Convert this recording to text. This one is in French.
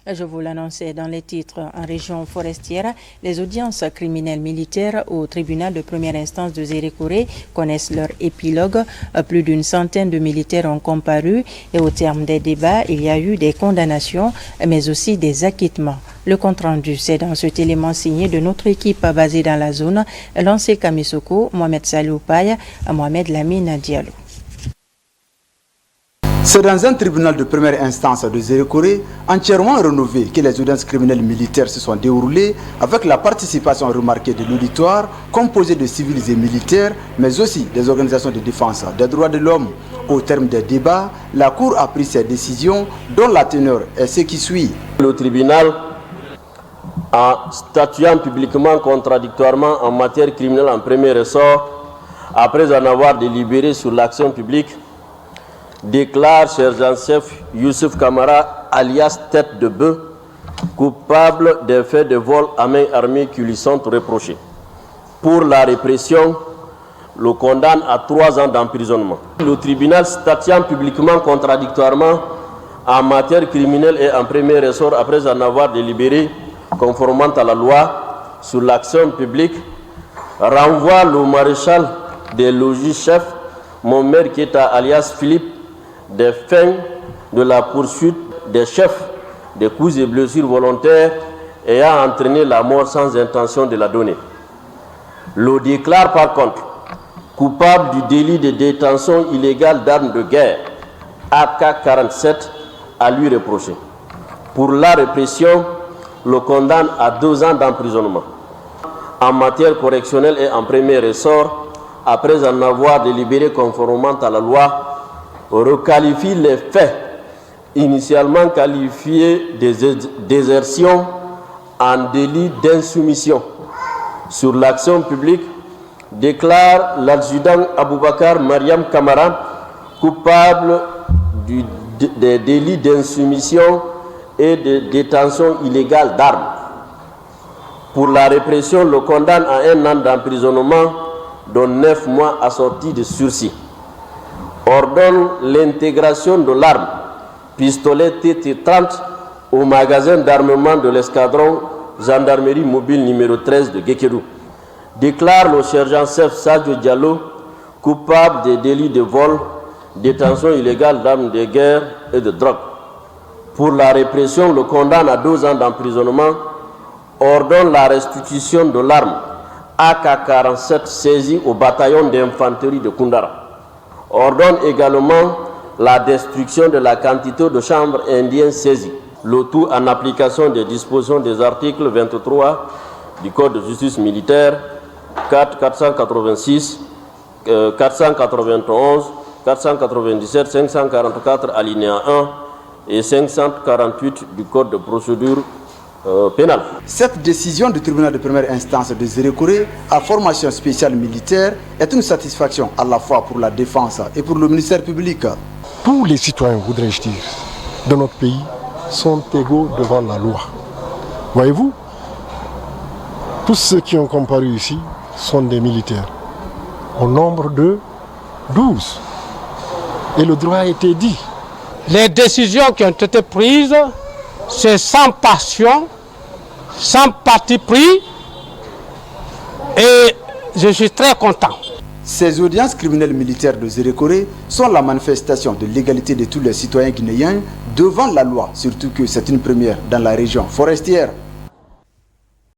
Je vous l'annonçais dans les titres. En région forestière, les audiences criminelles militaires au tribunal de première instance de Zérékoré connaissent leur épilogue. Plus d'une centaine de militaires ont comparu et au terme des débats, il y a eu des condamnations, mais aussi des acquittements. Le compte-rendu, c'est dans cet élément signé de notre équipe basée dans la zone, Lancé Kamisoko, Mohamed Salou Paye, Mohamed Lamine Diallo. C'est dans un tribunal de première instance de Zérékoré, entièrement rénové, que les audiences criminelles militaires se sont déroulées avec la participation remarquée de l'auditoire, composé de civils et militaires, mais aussi des organisations de défense des droits de l'homme. Au terme des débats, la Cour a pris ses décisions, dont la teneur est ce qui suit. Le tribunal, en statuant publiquement contradictoirement en matière criminelle en premier ressort, après en avoir délibéré sur l'action publique, déclare sergent-chef Youssouf Kamara, alias Tête de Bœuf, coupable des faits de vol à main armée qui lui sont reprochés. Pour la répression, le condamne à 3 ans d'emprisonnement. Le tribunal statuant publiquement contradictoirement en matière criminelle et en premier ressort, après en avoir délibéré conformément à la loi sur l'action publique, renvoie le maréchal des logis-chefs, Mohamed Keita alias Philippe, des fins de la poursuite des chefs des coups et blessures volontaires ayant entraîné la mort sans intention de la donner. Le déclare par contre coupable du délit de détention illégale d'armes de guerre, AK-47, à lui reprocher. Pour la répression, le condamne à 2 ans d'emprisonnement. En matière correctionnelle et en premier ressort, après en avoir délibéré conformément à la loi, requalifie les faits initialement qualifiés de désertion en délit d'insoumission sur l'action publique, déclare l'adjudant Aboubakar Mariam Kamara coupable des délits d'insoumission et de détention illégale d'armes. Pour la répression, le condamne à 1 an d'emprisonnement, dont 9 mois assortis de sursis. Ordonne l'intégration de l'arme pistolet TT-30 au magasin d'armement de l'escadron gendarmerie mobile numéro 13 de Guékédou. Déclare le sergent-chef Sadio Diallo coupable des délits de vol, détention illégale d'armes de guerre et de drogue. Pour la répression, le condamne à 2 ans d'emprisonnement, ordonne la restitution de l'arme AK-47 saisie au bataillon d'infanterie de Koundara. Ordonne également la destruction de la quantité de chambres indiennes saisies, le tout en application des dispositions des articles 23 du Code de justice militaire, 486, 491, 497, 544 alinéa 1 et 548 du Code de procédure pénale. Cette décision du tribunal de première instance de Zérékoré à formation spéciale militaire est une satisfaction à la fois pour la défense et pour le ministère public. Tous les citoyens, voudrais-je dire, de notre pays sont égaux devant la loi. Voyez-vous, tous ceux qui ont comparu ici sont des militaires, au nombre de 12. Et le droit a été dit. Les décisions qui ont été prises, c'est sans passion, sans parti pris, et je suis très content. Ces audiences criminelles militaires de Zérékoré sont la manifestation de l'égalité de tous les citoyens guinéens devant la loi, surtout que c'est une première dans la région forestière.